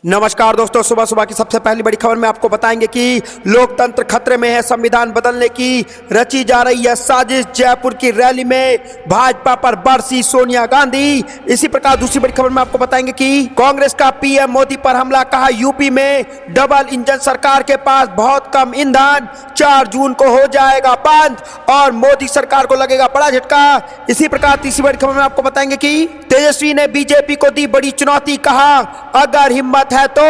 नमस्कार दोस्तों, सुबह सुबह की सबसे पहली बड़ी खबर में आपको बताएंगे कि लोकतंत्र खतरे में है, संविधान बदलने की रची जा रही है साजिश। जयपुर की रैली में भाजपा पर बरसी सोनिया गांधी। इसी प्रकार दूसरी बड़ी खबर में आपको बताएंगे कि कांग्रेस का पीएम मोदी पर हमला, कहा यूपी में डबल इंजन सरकार के पास बहुत कम ईंधन, 4 जून को हो जाएगा बंद और मोदी सरकार को लगेगा बड़ा झटका। इसी प्रकार तीसरी बड़ी खबर में आपको बताएंगे कि तेजस्वी ने बीजेपी को दी बड़ी चुनौती, कहा अगर हिम्मत है तो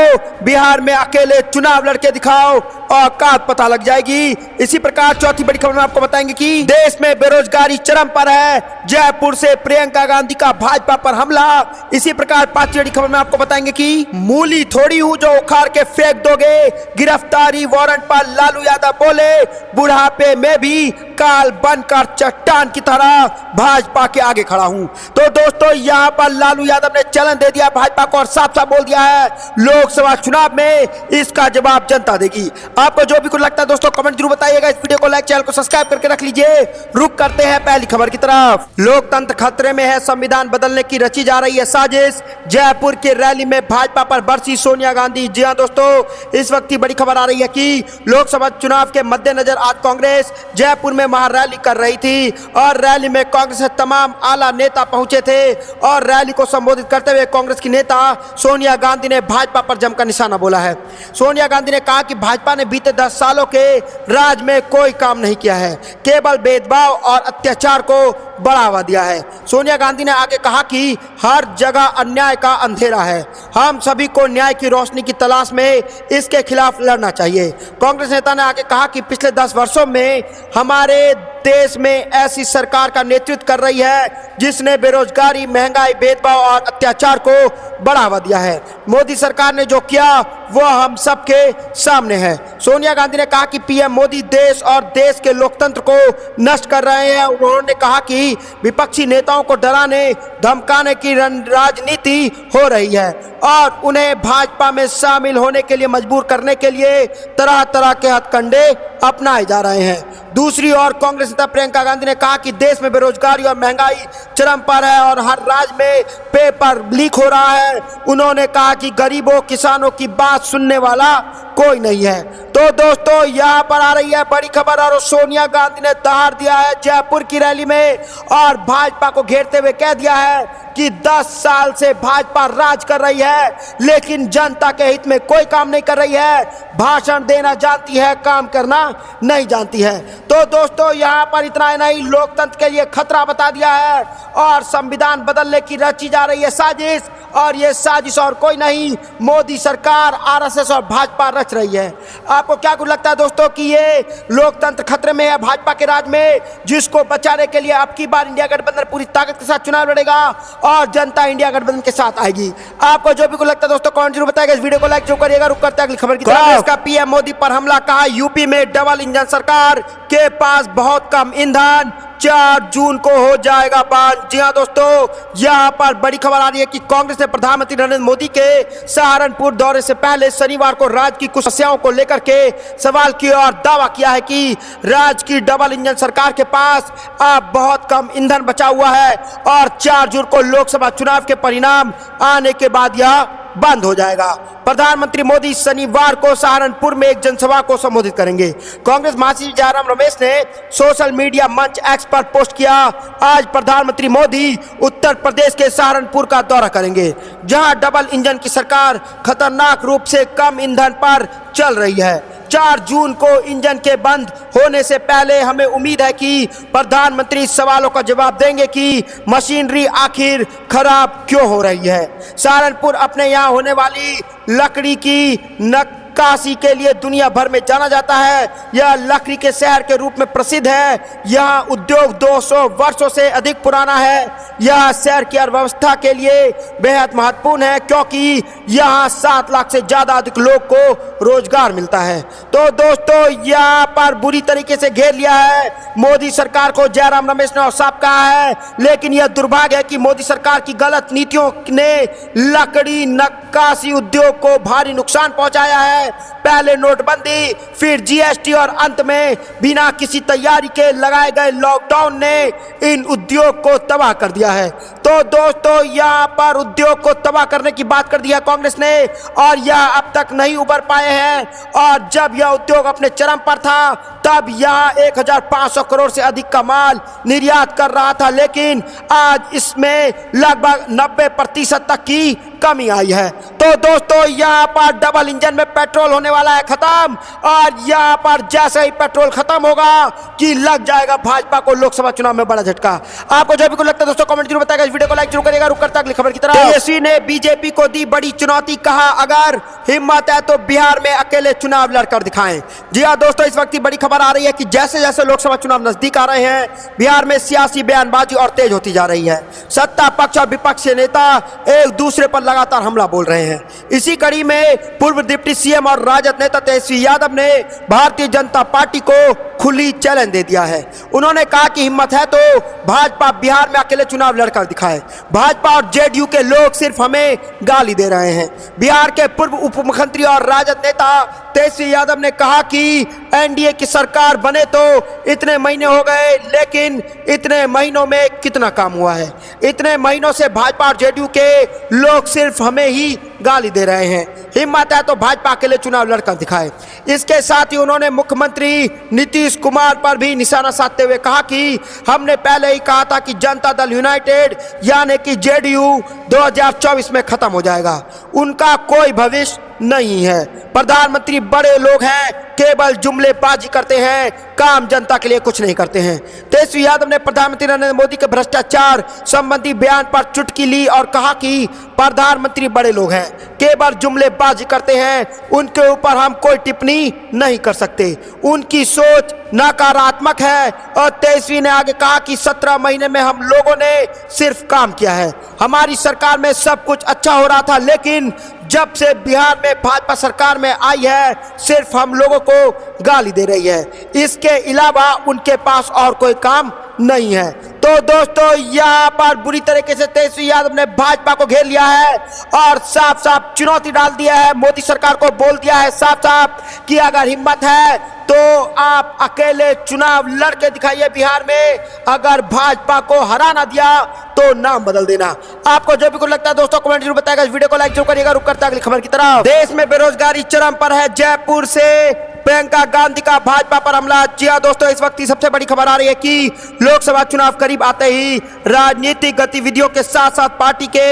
बिहार में अकेले चुनाव लड़के दिखाओ, औकात पता लग जाएगी। इसी प्रकार चौथी बड़ी खबर में आपको बताएंगे कि देश में बेरोजगारी चरम पर है, जयपुर से प्रियंका गांधी का भाजपा पर हमला। इसी प्रकार पांचवी बड़ी खबर में आपको बताएंगे कि मूली थोड़ी हूं जो उखाड़ के फेंक दोगे, गिरफ्तारी वारंट पर लालू यादव बोले बुढ़ापे में भी काल बनकर चट्टान की तरह भाजपा के आगे खड़ा हूं। तो दोस्तों, यहां पर लालू यादव ने चैलेंज दे दिया भाजपा को और साफ साफ बोल दिया है लोकसभा चुनाव में इसका जवाब जनता देगी। आपको जो भी कुछ लगता है दोस्तों कमेंट जरूर बताइएगा। इस वीडियो को लाइक, चैनल को सब्सक्राइब करके रख लीजिए। रुक करते हैं पहली खबर की तरफ। लोकतंत्र खतरे में है, संविधान बदलने की रची जा रही है साजिश। जयपुर की रैली में भाजपा पर बरसी सोनिया गांधी। जी हां दोस्तों, इस वक्त की बड़ी खबर आ रही है कि लोकसभा चुनाव के मद्देनजर आज कांग्रेस जयपुर में महारैली कर रही थी और रैली में कांग्रेस के तमाम आला नेता पहुंचे थे और रैली को संबोधित करते हुए कांग्रेस की नेता सोनिया गांधी ने भाजपा पर जमकर निशाना बोला है। सोनिया गांधी ने कहा कि भाजपा ने बीते 10 सालों के राज में कोई काम नहीं किया है, केवल भेदभाव और अत्याचार को बढ़ावा दिया है। सोनिया गांधी ने आगे कहा कि हर जगह अन्याय का अंधेरा है, हम सभी को न्याय की रोशनी की तलाश में इसके खिलाफ लड़ना चाहिए। कांग्रेस नेता ने आगे कहा कि पिछले 10 वर्षों में हमारे देश में ऐसी सरकार का नेतृत्व कर रही है जिसने बेरोजगारी, महंगाई, भेदभाव और अत्याचार को बढ़ावा दिया है। मोदी सरकार ने जो किया वो हम सबके सामने है। सोनिया गांधी ने कहा कि पीएम मोदी देश और देश के लोकतंत्र को नष्ट कर रहे हैं। उन्होंने कहा कि विपक्षी नेताओं को डराने धमकाने की राजनीति हो रही है और उन्हें भाजपा में शामिल होने के लिए मजबूर करने के लिए तरह तरह के हथकंडे अपनाए जा रहे हैं। दूसरी ओर कांग्रेस नेता प्रियंका गांधी ने कहा कि देश में बेरोजगारी और महंगाई चरम पर है और हर राज्य में पेपर लीक हो रहा है। उन्होंने कहा कि गरीबों, किसानों की बात सुनने वाला कोई नहीं है। तो दोस्तों, यहाँ पर आ रही है बड़ी खबर और सोनिया गांधी ने दहाड़ दिया है जयपुर की रैली में और भाजपा को घेरते हुए कह दिया है कि 10 साल से भाजपा राज कर रही है लेकिन जनता के हित में कोई काम नहीं कर रही है। भाषण देना जानती है, काम करना नहीं जानती है। तो दोस्तों, यहाँ पर इतना ही नहीं, लोकतंत्र के लिए खतरा बता दिया है और संविधान बदलने की रची जा रही है साजिश और ये साजिश और कोई नहीं, मोदी सरकार, आरएसएस और भाजपा रच रही है। आपको क्या कुछ लगता है दोस्तों कि ये लोकतंत्र खतरे में है भाजपा के राज में, जिसको बचाने के लिए अब की बार इंडिया गठबंधन पूरी ताकत के साथ चुनाव लड़ेगा और जनता इंडिया गठबंधन के साथ आएगी। आपको जो भी कुछ लगता है दोस्तों कमेंट जरूर बताइएगा। इस वीडियो को लाइक जरूर करिएगा। रुक करते हैं अगली खबर की तरफ। इसका पीएम मोदी पर हमला, कहा यूपी में डबल इंजन सरकार के पास बहुत कम ईंधन, 4 जून को हो जाएगा बंद। जी हां दोस्तों, यहां पर बड़ी खबर आ रही है कि कांग्रेस ने प्रधानमंत्री नरेंद्र मोदी के सहारनपुर दौरे से पहले शनिवार को राज्य की कुछ समस्याओं को लेकर के सवाल किया और दावा किया है कि राज्य की डबल इंजन सरकार के पास अब बहुत कम ईंधन बचा हुआ है और 4 जून को लोकसभा चुनाव के परिणाम आने के बाद यह बंद हो जाएगा। प्रधानमंत्री मोदी शनिवार को सहारनपुर में एक जनसभा को संबोधित करेंगे। कांग्रेस महासचिव जयराम रमेश ने सोशल मीडिया मंच एक्स पर पोस्ट किया, आज प्रधानमंत्री मोदी उत्तर प्रदेश के सहारनपुर का दौरा करेंगे जहां डबल इंजन की सरकार खतरनाक रूप से कम ईंधन पर चल रही है। 4 जून को इंजन के बंद होने से पहले हमें उम्मीद है कि प्रधानमंत्री सवालों का जवाब देंगे कि मशीनरी आखिर खराब क्यों हो रही है। सहारनपुर अपने यहाँ होने वाली लकड़ी की नक्काशी के लिए दुनिया भर में जाना जाता है। यह लकड़ी के शहर के रूप में प्रसिद्ध है। यह उद्योग 200 वर्षों से अधिक पुराना है। यह शहर की अर्थव्यवस्था के लिए बेहद महत्वपूर्ण है क्योंकि यहाँ 7 लाख से ज्यादा अधिक लोग को रोजगार मिलता है। तो दोस्तों, यहाँ पर बुरी तरीके से घेर लिया है मोदी सरकार को जयराम रमेश ने और साफ कहा है, लेकिन यह दुर्भाग्य है कि मोदी सरकार की गलत नीतियों ने लकड़ी नक्काशी उद्योग को भारी नुकसान पहुंचाया है है। पहले नोटबंदी, फिर जीएसटी और अंत में बिना किसी तैयारी के लगाए गए लॉकडाउन ने इन उद्योग को तबाह कर दिया है। तो दोस्तों, यहाँ पर उद्योग को तबाह करने की बात कर दी है कांग्रेस ने और यह अब तक नहीं उबर पाए हैं। और जब यह उद्योग अपने चरम पर था तब यह 1500 करोड़ से अधिक का माल निर्यात कर रहा था, लेकिन आज इसमें लगभग 90% तक की कमी आई है। तो दोस्तों, यहाँ पर डबल इंजन में पेट्रोल होने वाला है खत्म और यहाँ पर जैसे ही पेट्रोल खत्म होगा कि लग जाएगा भाजपा को लोकसभा चुनाव में बड़ा झटका। आपको जो भी कुछ लगता है दोस्तों कमेंट जरूर बताएगा, इस वीडियो को लाइक जरूर करिएगा। रुक करता अगली खबर की तरफ। तेजस्वी ने बीजेपी को दी बड़ी चुनौती, कहा अगर हिम्मत है तो बिहार में अकेले चुनाव लड़कर दिखाएं। जी हाँ दोस्तों, इस वक्त की बड़ी खबर आ रही है कि जैसे जैसे लोकसभा चुनाव नजदीक आ रहे हैं बिहार में सियासी बयानबाजी और तेज होती जा रही है। सत्ता पक्ष और विपक्ष के नेता एक दूसरे पर लगातार हमला बोल रहे हैं। इसी कड़ी में पूर्व डिप्टी सीएम और राजद नेता तेजस्वी यादव ने भारतीय जनता पार्टी को खुली चैलेंज दे दिया है। उन्होंने कहा कि हिम्मत है तो भाजपा बिहार में अकेले चुनाव लड़कर दिखाए। भाजपा और जेडीयू के लोग सिर्फ हमें गाली दे रहे हैं। बिहार के पूर्व उप मुख्यमंत्री और राजद नेता तेजस्वी यादव ने कहा कि एनडीए की सरकार बने तो इतने महीने हो गए, लेकिन इतने महीनों में कितना काम हुआ है। इतने महीनों से भाजपा और जेडीयू के लोग सिर्फ हमें ही गाली दे रहे हैं। हिम्मत है तो भाजपा अकेले चुनाव लड़कर दिखाए। इसके साथ ही उन्होंने मुख्यमंत्री नीतीश कुमार पर भी निशाना साधते हुए कहा कि हमने पहले ही कहा था कि जनता दल यूनाइटेड यानी कि जेडीयू 2024 में खत्म हो जाएगा, उनका कोई भविष्य नहीं है। प्रधानमंत्री बड़े लोग हैं, केवल जुमलेबाजी करते हैं, काम जनता के लिए कुछ नहीं करते हैं। तेजस्वी यादव ने प्रधानमंत्री नरेंद्र मोदी के भ्रष्टाचार संबंधी बयान पर चुटकी ली और कहा कि प्रधानमंत्री बड़े लोग हैं, केवल जुमलेबाजी करते हैं, उनके ऊपर हम कोई टिप्पणी नहीं कर सकते, उनकी सोच नकारात्मक है। और तेजस्वी ने आगे कहा कि 17 महीने में हम लोगों ने सिर्फ काम किया है। हमारी सरकार में सब कुछ अच्छा हो रहा था, लेकिन जब से बिहार में भाजपा सरकार में आई है सिर्फ हम लोगों को गाली दे रही है, इसके अलावा उनके पास और कोई काम नहीं है। तो दोस्तों, यहाँ पर बुरी तरीके से तेजस्वी यादव ने भाजपा को घेर लिया है और साफ साफ चुनौती डाल दिया है। मोदी सरकार को बोल दिया है साफ साफ कि अगर हिम्मत है तो आप अकेले चुनाव लड़के दिखाइए बिहार में, अगर भाजपा को हरा ना दिया तो नाम बदल देना। आपको जो भी कुछ लगता है दोस्तों कमेंट जरूर बताएगा, इस वीडियो को लाइक जरूर करिएगा। रुक करता अगली खबर की तरफ। देश में बेरोजगारी चरम पर है, जयपुर से प्रियंका गांधी का भाजपा पर हमला। जी हां दोस्तों, इस वक्त की सबसे बड़ी खबर आ रही है कि लोकसभा चुनाव करीब आते ही राजनीतिक गतिविधियों के साथ साथ पार्टी के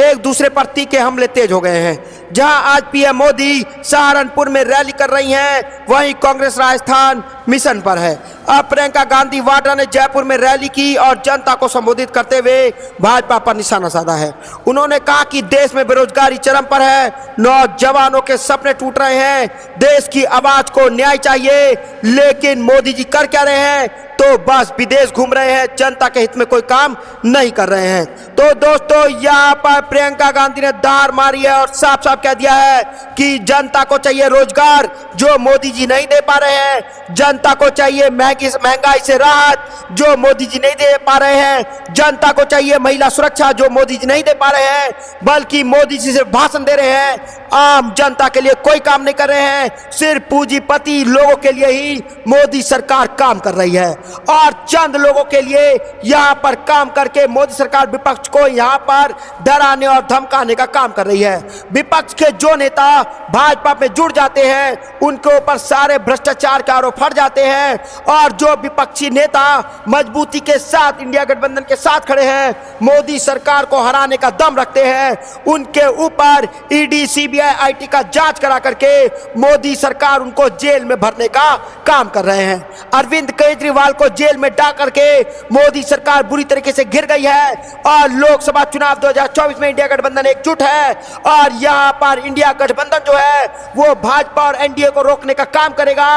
एक दूसरे पर तीखे हमले तेज हो गए हैं। जहां आज पीएम मोदी सहारनपुर में रैली कर रही हैं, वहीं कांग्रेस राजस्थान मिशन पर है। अब प्रियंका गांधी वाड्रा ने जयपुर में रैली की और जनता को संबोधित करते हुए भाजपा पर निशाना साधा है। उन्होंने कहा कि देश में बेरोजगारी चरम पर है, नौजवानों के सपने टूट रहे हैं, देश की आवाज को न्याय चाहिए, लेकिन मोदी जी कर क्या रहे हैं, तो बस विदेश घूम रहे हैं, जनता के हित में कोई काम नहीं कर रहे हैं। तो दोस्तों, यहाँ पर प्रियंका गांधी ने धार मारी है और साफ साफ कह दिया है कि जनता को चाहिए रोजगार जो मोदी जी नहीं दे पा रहे हैं, जनता को चाहिए महंगाई से राहत जो मोदी जी नहीं दे पा रहे हैं, जनता को चाहिए महिला सुरक्षा जो मोदी जी नहीं दे पा रहे हैं, बल्कि मोदी जी सिर्फ भाषण दे रहे हैं, आम जनता के लिए कोई काम नहीं कर रहे हैं, सिर्फ पूंजीपति लोगों के लिए ही मोदी सरकार काम कर रही है और चंद लोगों के लिए यहाँ पर काम करके मोदी सरकार विपक्ष को यहाँ पर डराने और धमकाने का काम कर रही है। विपक्ष के जो नेता भाजपा में जुड़ जाते हैं उनके ऊपर सारे भ्रष्टाचार के आरोप फट जाते हैं और जो विपक्षी नेता मजबूती के साथ इंडिया गठबंधन के साथ खड़े हैं, मोदी सरकार को हराने का दम रखते हैं, उनके ऊपर ईडी सीबीआई आईटी का जांच करा करके मोदी सरकार उनको जेल में भरने का काम कर रहे हैं। अरविंद केजरीवाल को जेल में डाल करके मोदी सरकार बुरी तरीके से घिर गई है और लोकसभा चुनाव 2024 में इंडिया गठबंधन एकजुट है और यहां पर इंडिया गठबंधन जो है वो भाजपा और एनडीए को रोकने का काम करेगा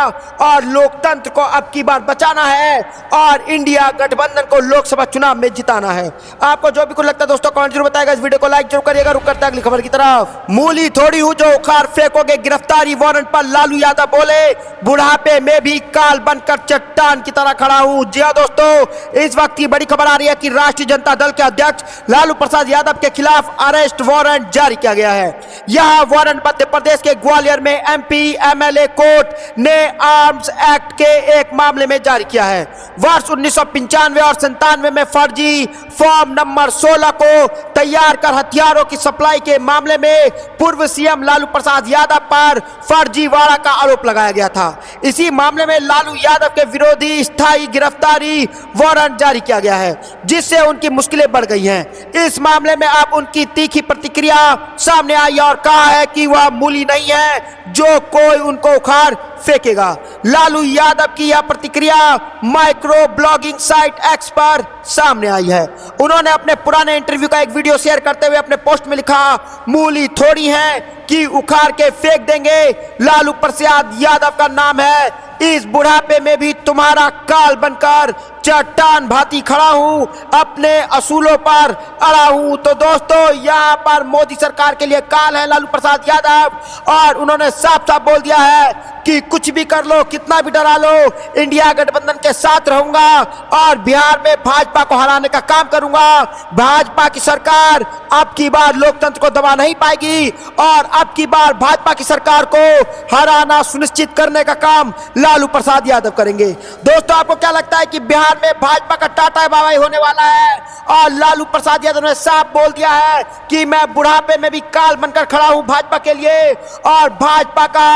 और लोक लोकतंत्र को अब की बार बचाना है और इंडिया गठबंधन को लोकसभा चुनाव में जिताना है। आपको जो भी कुछ लगता है दोस्तों कमेंट जरूर बताएगा। इस वीडियो को लाइक जरूर करिएगा। रुक करते हैं अगली खबर की तरफ। मूली थोड़ी हूं जो उखाड़ फेंकोगे, गिरफ्तारी वारंट पर लालू यादव बोले, बुढ़ापे में भी काल बनकर चट्टान की तरह खड़ा हूं। जी हां दोस्तों, इस वक्त की बड़ी खबर आ रही है कि राष्ट्रीय जनता दल के अध्यक्ष लालू प्रसाद यादव के खिलाफ अरेस्ट वारंट जारी किया गया है। यह वारंट मध्य प्रदेश के ग्वालियर में एमपी एमएलए कोर्ट ने आर्म्स एक्ट के एक मामले में जारी किया है। वर्ष 1995 और 97 में फर्जी फॉर्म नंबर 16 को तैयार कर हथियारों की सप्लाई के मामले में पूर्व सीएम लालू प्रसाद यादव पर फर्जीवाड़ा का आरोप लगाया गया था। इसी मामले में लालू यादव के विरोधी स्थायी गिरफ्तारी वारंट जारी किया गया है, जिससे उनकी मुश्किलें बढ़ गई हैं। इस मामले में अब उनकी तीखी प्रतिक्रिया सामने आई और कहा है कि वह मूली नहीं है जो कोई उनको उखाड़ फेंकेगा। लालू यादव की यह प्रतिक्रिया माइक्रो ब्लॉगिंग साइट एक्स पर सामने आई है। उन्होंने अपने पुराने इंटरव्यू का एक वीडियो शेयर करते हुए अपने पोस्ट में लिखा, मूली थोड़ी है कि उखाड़ के फेंक देंगे, लालू प्रसाद यादव का नाम है, इस बुढ़ापे में भी तुम्हारा काल बनकर चट्टान भांति खड़ा हूं, अपने असूलों पर अड़ा हूं। तो दोस्तों यहां पर मोदी सरकार के लिए काल है लालू प्रसाद यादव और उन्होंने साफ साफ बोल दिया है कि कुछ भी कर लो, कितना भी डरा लो, इंडिया गठबंधन के साथ रहूंगा और बिहार में भाजपा को हराने का काम करूंगा। भाजपा की सरकार अब की बार लोकतंत्र को दबा नहीं पाएगी और अब की बार भाजपा की सरकार को हराना सुनिश्चित करने का काम लालू प्रसाद यादव करेंगे। दोस्तों आपको क्या लगता है कि बिहार में भाजपा का टाटा बाबाई होने वाला है? और लालू प्रसाद यादव ने साफ बोल दिया है कि मैं बुढ़ापे में भी काल बनकर खड़ा हूं भाजपा के लिए और भाजपा का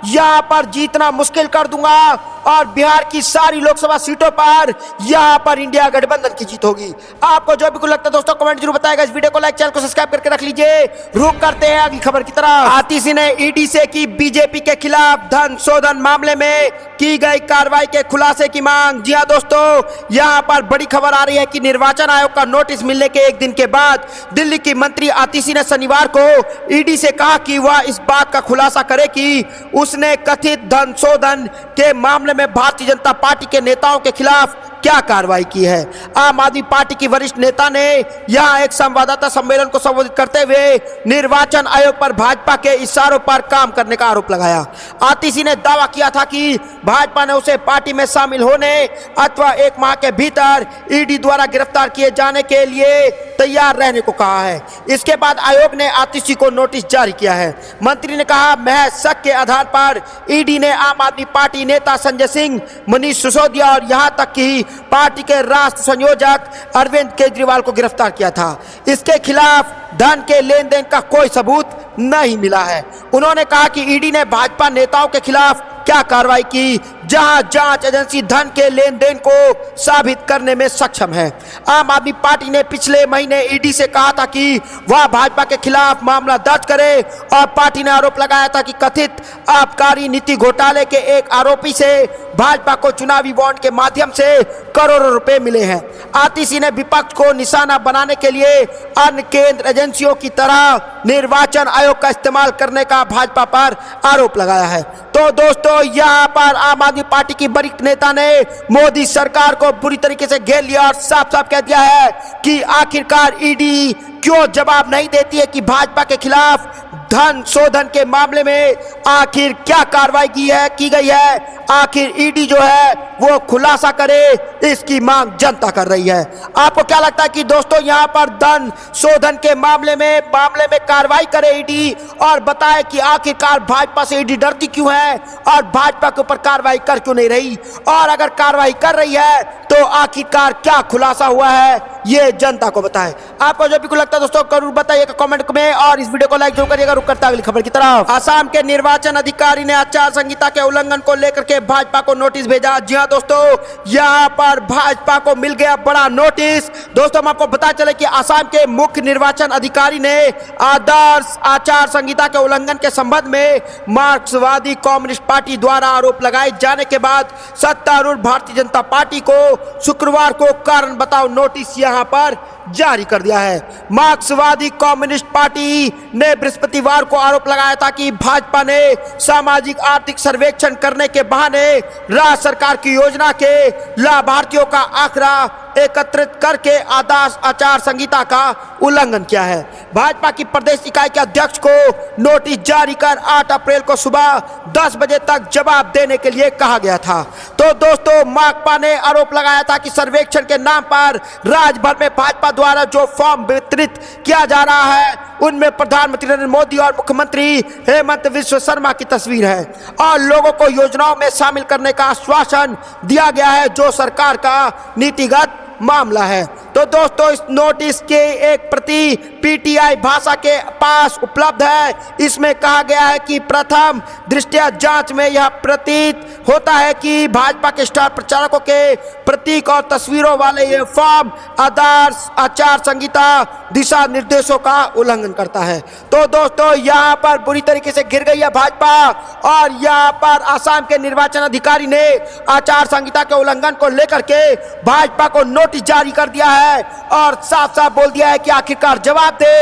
यहां पर जीतना मुश्किल कर दूंगा और बिहार की सारी लोकसभा सीटों पर यहां पर इंडिया गठबंधन की जीत होगी। आपको जो भी कुछ लगता है दोस्तों कमेंट जरूर बताएगा। इस वीडियो को लाइक, चैनल को सब्सक्राइब करके रख लीजिए। रुक करते हैं अगली खबर की तरफ। आतिशी ने ईडी से की बीजेपी के खिलाफ धन शोधन मामले में की गई कार्रवाई के खुलासे की मांग। जी हां दोस्तों, यहां पर बड़ी खबर आ रही है कि निर्वाचन आयोग का नोटिस मिलने के एक दिन के बाद दिल्ली की मंत्री आतिशी ने शनिवार को ईडी से कहा कि वह इस बात का खुलासा करे कि उसने कथित धन शोधन के मामले में भारतीय जनता पार्टी के नेताओं के खिलाफ क्या कार्रवाई की है। आम आदमी पार्टी की वरिष्ठ नेता ने यहां एक संवाददाता सम्मेलन को संबोधित करते हुए निर्वाचन आयोग पर भाजपा के इशारों पर काम करने का आरोप लगाया। आतिशी ने दावा किया था कि भाजपा ने उसे पार्टी में शामिल होने अथवा 1 माह के भीतर ईडी द्वारा गिरफ्तार किए जाने के लिए तैयार रहने को कहा है। इसके बाद आयोग ने आतिशी को नोटिस जारी किया है। मंत्री ने कहा, महज शक के आधार पर ईडी ने आम आदमी पार्टी नेता संजय सिंह, मनीष सिसोदिया और यहां तक कि पार्टी के राष्ट्र संयोजक अरविंद केजरीवाल को गिरफ्तार किया था। इसके खिलाफ धन के लेन देन का कोई सबूत नहीं मिला है। उन्होंने कहा कि ईडी ने भाजपा नेताओं के खिलाफ क्या कार्रवाई की, जहां जांच एजेंसी धन के लेन देन को साबित करने में सक्षम है। आम आदमी पार्टी ने पिछले महीने ईडी से कहा था कि वह भाजपा के खिलाफ मामला दर्ज करे और पार्टी ने आरोप लगाया था कि कथित आबकारी नीति घोटाले के एक आरोपी से भाजपा को चुनावी बॉन्ड के माध्यम से करोड़ों रुपए मिले हैं। आतिशी ने विपक्ष को निशाना बनाने के लिए अन्य केंद्र एजेंसियों की तरह निर्वाचन आयोग का इस्तेमाल करने का भाजपा पर आरोप लगाया है। तो दोस्तों यहाँ पर आम आदमी पार्टी की वरिष्ठ नेता ने मोदी सरकार को बुरी तरीके से घेर लिया और साफ साफ कह दिया है कि आखिरकार ईडी क्यों जवाब नहीं देती है कि भाजपा के खिलाफ धन शोधन के मामले में आखिर क्या कार्रवाई की गई है। आखिर ईडी जो है वो खुलासा करे, इसकी मांग जनता कर रही है। आपको क्या लगता है कि दोस्तों यहाँ पर धन शोधन के मामले में कार्रवाई करे ईडी और बताए कि आखिरकार भाजपा से ईडी डरती क्यों है और भाजपा के ऊपर कार्रवाई कर क्यों नहीं रही, और अगर कार्रवाई कर रही है तो आखिरकार क्या खुलासा हुआ है ये जनता को बताएं। आपको जो भी कुछ लगता है दोस्तों जरूर बताइएगा कमेंट में और इस वीडियो को लाइक जरूर करिएगा। रुक करता है अगली खबर की तरफ। असम के निर्वाचन अधिकारी ने आचार संहिता के उल्लंघन को लेकर के भाजपा को नोटिस भेजा। जी हां दोस्तों, यहां पर भाजपा को मिल गया बड़ा नोटिस। दोस्तों हम आपको बता चले कि असम के मुख्य निर्वाचन अधिकारी ने आदर्श आचार संहिता के उल्लंघन के संबंध में मार्क्सवादी कम्युनिस्ट पार्टी द्वारा आरोप लगाए जाने के बाद सत्तारूढ़ भारतीय जनता पार्टी को शुक्रवार को कारण बताओ नोटिस यहां पर जारी कर दिया है। मार्क्सवादी कम्युनिस्ट पार्टी ने बृहस्पतिवार को आरोप लगाया था कि भाजपा ने सामाजिक आर्थिक सर्वेक्षण करने के बहाने राज्य सरकार की योजना के लाभार्थियों का आंकड़ा एकत्रित करके आदर्श आचार संहिता का उल्लंघन किया है। भाजपा की प्रदेश इकाई के अध्यक्ष को नोटिस जारी कर 8 अप्रैल को सुबह 10 बजे तक जवाब देने के लिए कहा गया था। तो दोस्तों, माकपा ने आरोप लगाया था कि सर्वेक्षण के नाम पर राज्य भर में भाजपा द्वारा जो फॉर्म वितरित किया जा रहा है उनमें प्रधानमंत्री नरेंद्र मोदी और मुख्यमंत्री हेमंत बिश्व शर्मा की तस्वीर है और लोगों को योजनाओं में शामिल करने का आश्वासन दिया गया है, जो सरकार का नीतिगत मामला है। तो दोस्तों, इस नोटिस के एक प्रति पीटीआई भाषा के पास उपलब्ध है। इसमें कहा गया है कि प्रथम दृष्टया जांच में यह प्रतीत होता है कि भाजपा के स्टार प्रचारकों के प्रतीक और तस्वीरों वाले ये फॉर्म आदर्श आचार संहिता दिशा निर्देशों का उल्लंघन करता है। तो दोस्तों, यहाँ पर बुरी तरीके से गिर गई है भाजपा और यहाँ पर आसाम के निर्वाचन अधिकारी ने आचार संहिता के उल्लंघन को लेकर के भाजपा को नोटिस जारी कर दिया है और साफ साफ बोल दिया है कि आखिरकार जवाब दे,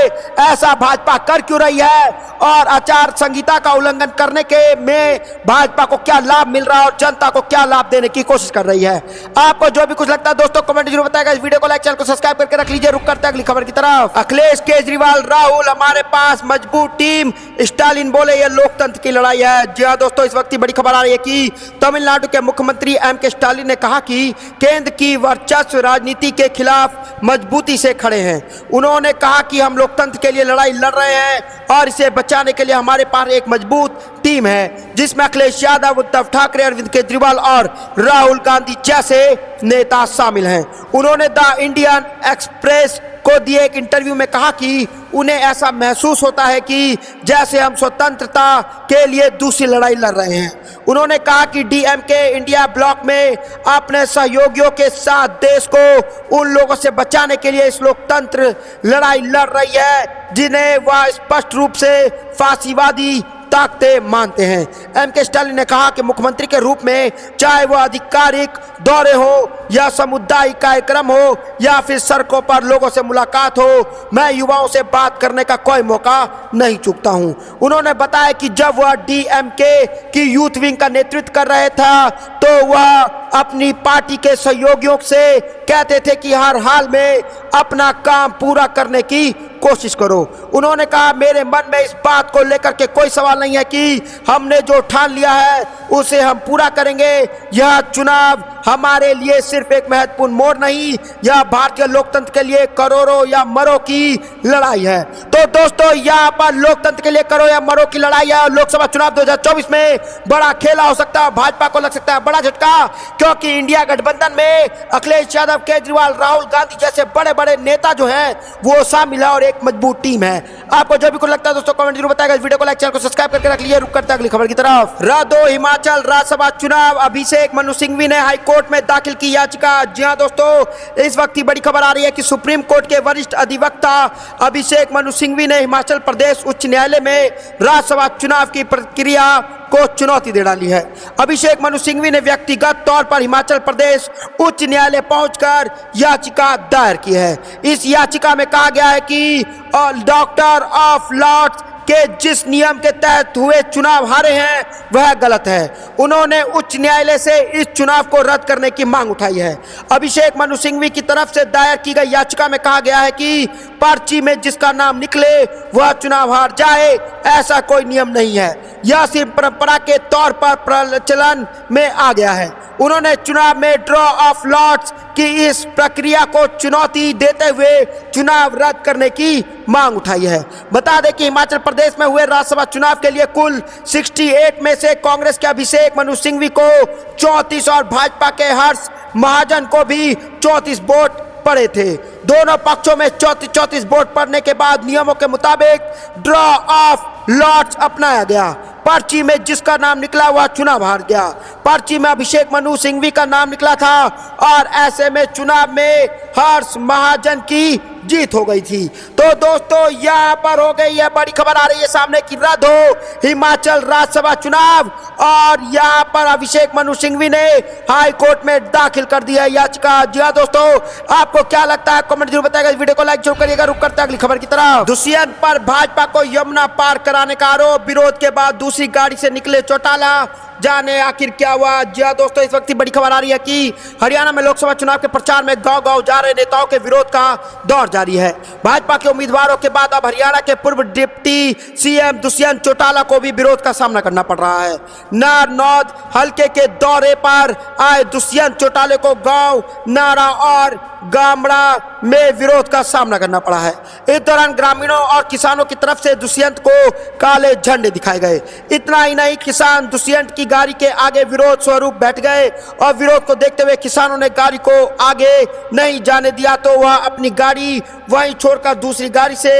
ऐसा भाजपा कर क्यों रही है और आचार संहिता का उल्लंघन करने के में भाजपा को क्या लाभ मिल रहा है और जनता को क्या लाभ देने की कोशिश कर रही है। आपको जो भी कुछ लगता है दोस्तों कमेंट जरूर बताएगा। इस वीडियो को लाइक, चैनल को सब्सक्राइब करके रख लीजिए। रुक करते हैं अगली खबर की तरफ। अखिलेश केजरीवाल, राहुल, हमारे पास मजबूत टीम, स्टालिन बोले ये लोकतंत्र की लड़ाई है। जी हाँ दोस्तों, इस वक्त बड़ी खबर आ रही है कि तमिलनाडु के मुख्यमंत्री एम.के. स्टालिन ने कहा कि केंद्र की वर्चस्व राजनीति के खिलाफ मजबूती से खड़े हैं। उन्होंने कहा कि हम लोकतंत्र के लिए लड़ाई लड़ रहे हैं और इसे बचाने के लिए हमारे पास एक मजबूत टीम है, जिसमें अखिलेश यादव, उद्धव ठाकरे, अरविंद केजरीवाल और राहुल गांधी जैसे नेता शामिल हैं। उन्होंने द इंडियन एक्सप्रेस को दिए एक इंटरव्यू में कहा कि उन्हें ऐसा महसूस होता है कि जैसे हम स्वतंत्रता के लिए दूसरी लड़ाई लड़ रहे हैं। उन्होंने कहा कि डीएमके इंडिया ब्लॉक में अपने सहयोगियों के साथ देश को उन लोगों से बचाने के लिए इस लोकतंत्र लड़ाई लड़ रही है जिन्हें वह स्पष्ट रूप से फांसीवादी ताकतें मानते हैं। एम.के. स्टालिन ने कहा कि मुख्यमंत्री के रूप में चाहे वह आधिकारिक दौरे हो या सामुदायिक कार्यक्रम हो या फिर सड़कों पर लोगों से मुलाकात हो, मैं युवाओं से बात करने का कोई मौका नहीं चूकता हूं। उन्होंने बताया कि जब वह डीएमके की यूथ विंग का नेतृत्व कर रहे था तो वह अपनी पार्टी के सहयोगियों से कहते थे कि हर हाल में अपना काम पूरा करने की कोशिश करो। उन्होंने कहा, मेरे मन में इस बात को लेकर के कोई सवाल नहीं है कि हमने जो ठान लिया है उसे हम पूरा करेंगे। यह चुनाव हमारे लिए सिर्फ एक महत्वपूर्ण मोड़ नहीं, यह भारतीय लोकतंत्र के लिए करोड़ों या मरो की लड़ाई है। तो दोस्तों, यहाँ पर लोकतंत्र के लिए करो या मरो की लड़ाई है। लोकसभा चुनाव 2024 में बड़ा खेला हो सकता है, भाजपा को लग सकता है बड़ा झटका, क्योंकि इंडिया गठबंधन में अखिलेश यादव, केजरीवाल, राहुल गांधी जैसे बड़े बड़े नेता जो हैं वो शामिल है और एक मजबूत टीम है। आपको जो भी कुछ लगता है दोस्तों कमेंट जरूर बताएगा। इस वीडियो को लाइक, चैनल को सब्सक्राइब करके रख लीजिए। रुक करते हैं अगली खबर की तरफ। रद्द हिमाचल राज्यसभा चुनाव, अभिषेक मनु सिंघवी ने हाईकोर्ट में दाखिल की याचिका। जी हां दोस्तों, इस वक्त की बड़ी खबर आ रही है कि सुप्रीम कोर्ट के वरिष्ठ अधिवक्ता अभिषेक मनु सिंघवी ने हिमाचल प्रदेश उच्च न्यायालय में राज्यसभा चुनाव की प्रक्रिया को चुनौती दे डाली है। अभिषेक मनु सिंघवी ने व्यक्तिगत तौर पर हिमाचल प्रदेश उच्च न्यायालय पहुंचकर याचिका दायर की है। इस याचिका में कहा गया है कि डॉक्टर ऑफ लॉर्ड्स के जिस नियम के तहत हुए चुनाव हारे हैं वह गलत है। उन्होंने उच्च न्यायालय से इस चुनाव को रद्द करने की मांग उठाई है। अभिषेक मनु सिंघवी की तरफ से दायर की गई याचिका में कहा गया है कि पर्ची में जिसका नाम निकले वह चुनाव हार जाए, ऐसा कोई नियम नहीं है। यह सिर्फ परंपरा के तौर पर प्रचलन में आ गया है। उन्होंने चुनाव में ड्रॉ ऑफ लॉट्स की इस प्रक्रिया को चुनौती देते हुए चुनाव रद्द करने की मांग उठाई है। बता दें कि हिमाचल प्रदेश में हुए राज्यसभा चुनाव के लिए कुल 68 में से कांग्रेस के अभिषेक मनु सिंघवी को 34 और भाजपा के हर्ष महाजन को भी 34 वोट पड़े थे। दोनों पक्षों में 34 वोट पड़ने के बाद नियमों के मुताबिक ड्रॉ ऑफ लॉट्स अपनाया गया। पर्ची में जिसका नाम निकला वह चुनाव हार गया। पर्ची में अभिषेक मनु सिंघवी का नाम निकला था और ऐसे में चुनाव में हर्ष महाजन की जीत हो गई थी। तो दोस्तों यहाँ पर हो गई है बड़ी खबर आ रही है सामने की रद्द हो हिमाचल राज्यसभा चुनाव, और यहाँ पर अभिषेक मनु सिंघवी ने हाई कोर्ट में दाखिल कर दिया है याचिका। जी हाँ दोस्तों, आपको क्या लगता है कमेंट जरूर बताइएगा। इस वीडियो को लाइक जरूर करिएगा। रुक करते हैं अगली खबर की तरफ। दुष्यंत पर भाजपा को यमुना पार कराने का आरोप, विरोध के बाद दूसरी गाड़ी से निकले चौटाला, जाने आखिर क्या हुआ। जी हाँ दोस्तों, इस वक्त बड़ी खबर आ रही है कि हरियाणा में लोकसभा चुनाव के प्रचार में गांव-गांव जा रहे नेताओं के विरोध का दौर जारी है। भाजपा के उम्मीदवारों के बाद अब हरियाणा के पूर्व डिप्टी सीएम दुष्यंत चौटाला को भी विरोध का सामना करना पड़ रहा है। नारनौद हल्के के दौरे पर आए दुष्यंत चौटाले को गांव नारा और गामड़ा में विरोध का सामना करना पड़ा है। इस दौरान ग्रामीणों और किसानों की तरफ से दुष्यंत को काले झंडे दिखाए गए। इतना ही नहीं, किसान दुष्यंत की गाड़ी के आगे विरोध स्वरूप बैठ गए और विरोध को देखते हुए किसानों ने गाड़ी को आगे नहीं जाने दिया, तो वह अपनी गाड़ी वहीं छोड़कर दूसरी गाड़ी से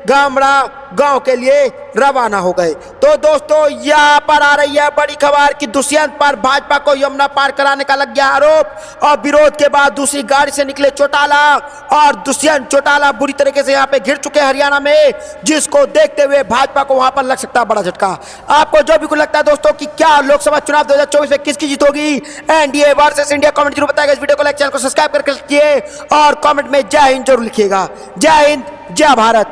गामड़ा गांव के लिए रवाना हो गए। तो दोस्तों यहाँ पर आ रही है बड़ी खबर कि दुष्यंत पर भाजपा को यमुना पार कराने का लग गया आरोप, और विरोध के बाद दूसरी गाड़ी से निकले चौटाला, और दुष्यंत चौटाला बुरी तरीके से यहाँ पे घिर चुके हैं हरियाणा में, जिसको देखते हुए भाजपा को वहां पर लग सकता है बड़ा झटका। आपको जो भी कुछ लगता है दोस्तों कि क्या लोकसभा चुनाव 2024 में किसकी जीत होगी, एनडीए वर्सेस इंडिया, कमेंट जरूर बताएगा। इस वीडियो को लाइक, चैनल को सब्सक्राइब करके रखिए और कमेंट में जय हिंद जरूर लिखिएगा। जय हिंद, जय भारत।